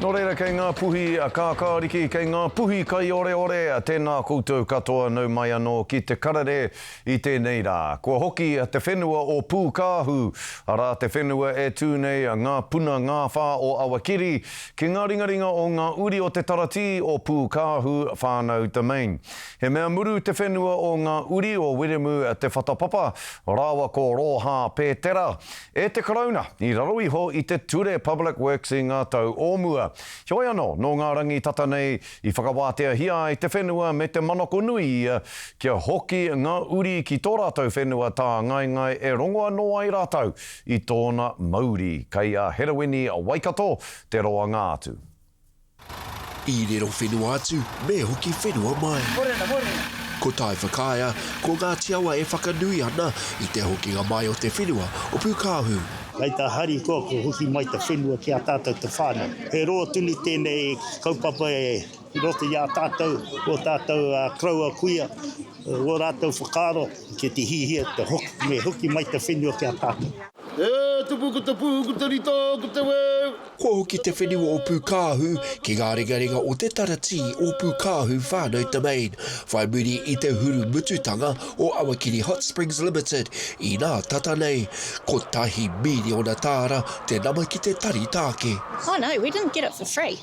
Nō reira kei ngā puhi a kākāriki, kei ngā puhi kai ore ore, a tēnā koutou katoa nau mai anō ki te Karere i tēnei rā. Kua hoki a te whenua o Pūkāhu, arā te whenua e tūnei a ngā puna ngā whā o Awakeri, ki ngā ringaringa o ngā uri o te tarati o Pūkāhu Whānau Domain. He mea muru te whenua o ngā uri o Weremu a te whatapapa, rāwa ko roha pētera. E te karauna, i raro iho i te ture Public Works i ngā tau ōmua. Hioi anō, nō ngā rangi tata nei i whakawātea hia i te whenua me te manako nui kia hoki ngā uri ki tō rātou whenua tā ngai e rongoa no ai rātou i tōna mauri. Kei a Herewini Waikato, te roa ngā atu. I rero whenua atu, me hoki whenua mai. Ko tai Pūkāea, ko ngā tiawa e whakanui ana i te hokinga mai o te whenua o Pūkāhu. Kei tā hari koa ko hoki mai te whenua ki a tātou te whānau. He roa tuni tēnei kaupapa e rote i a tātou, o tātou kraua kuia, o rātou whakaro, ki te hihia, me hoki mai te whenua ki a tātou. Ko hoki te whenua o Pūkāhu ki ngā ringaringa o te tarati o Pūkāhu Whānau Domain, whai muri i te huru mututanga o Awakeri Hot Springs Limited i nā tata nei, ko tahi miliona tāra te nama ki te tari tāke. Oh no, we didn't get it for free.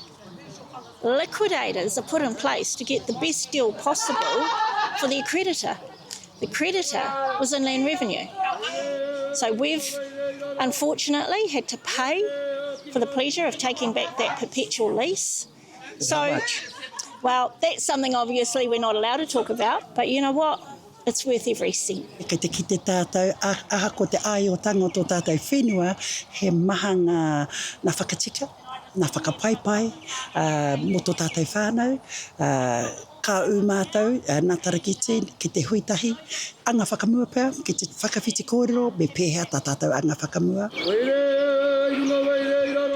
Liquidators are put in place to get the best deal possible for the accreditor. The creditor was Inland Revenue. So we've unfortunately had to pay for the pleasure of taking back that perpetual lease. So, well, that's something obviously we're not allowed to talk about, but you know what? It's worth every cent. Kei te ki te tātou, aha ko te ai o tango tō tātou whenua, he maha ngā whakatika, ngā whakapaipai, mo tō tātou whānau, ka mātou, nā tarakiti, ki te huitahi, anga whakamua pēr, ki te whakawhiti kōrero, me pēhea tā tātou anga whakamua.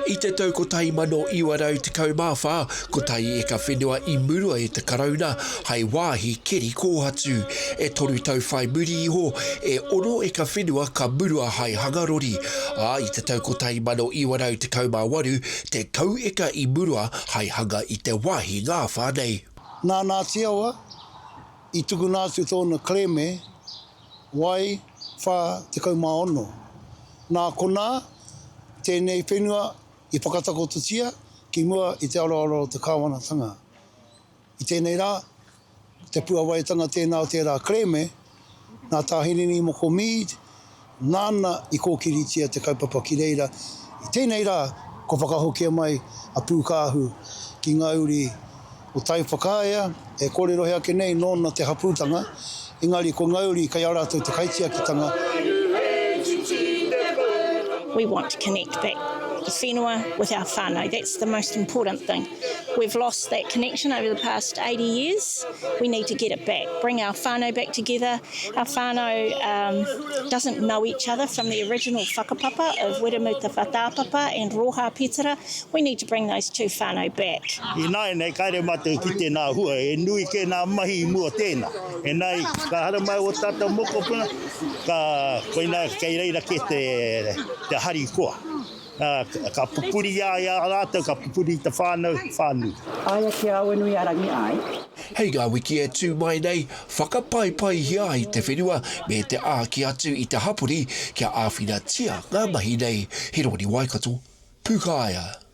I te tau ko tai mano iwa rau te kaumawha, ko tai e ka whenua i murua e te karauna, hei wāhi keri kōhatu. E toru tau whai muri iho, e ono e ka whenua ka murua hei hangarori. I te tau ko tai mano iwa rau te kaumawaru, te kau eka i murua hei hanga i te wāhi ngā whānei. Nā tiawa, i tuku nātu tōna kreme, wai whā te kaumaono. Nā kona, tēnei whenua, i whakatakotutia, ki mua i te aroaro o te kāwanatanga. I tēnei rā, te puawaitanga tēnā o tērā kreme, nā tāhinini mo ko mead, nāna i kōkiritia te kaupapa ki reira. I tēnei rā, ko whakahokia mai a Pūkāhu ki ngā uri o tai Pūkāea, e kōrero hea ke nei nōna te hapūtanga, engari ko ngā uri kai arātou te kaitiakitanga. We want to connect back the whenua with our whānau. That's the most important thing. We've lost that connection over the past 80 years. We need to get it back, bring our whānau back together. Our whānau doesn't know each other from the original whakapapa of Weremu te whatāpapa and roha pētera. We need to bring those two whānau back. I nai nei kaere mate ki tēnā hua, e nui ke nā mahi I mua tēnā. E nei, ka hara mai o tata moko puna, ka koina kei reira ke te hari koa. Ka pupuri ia rātou, ka pupuri te whānau. Aia ki a wenui arangi ai. Hei ngā wiki e tū mai nei, whakapaipai hia i te whenua me te āki atu i te hapuri kia āwhina tia ngā mahi nei. Herewini Waikato, Pūkāea.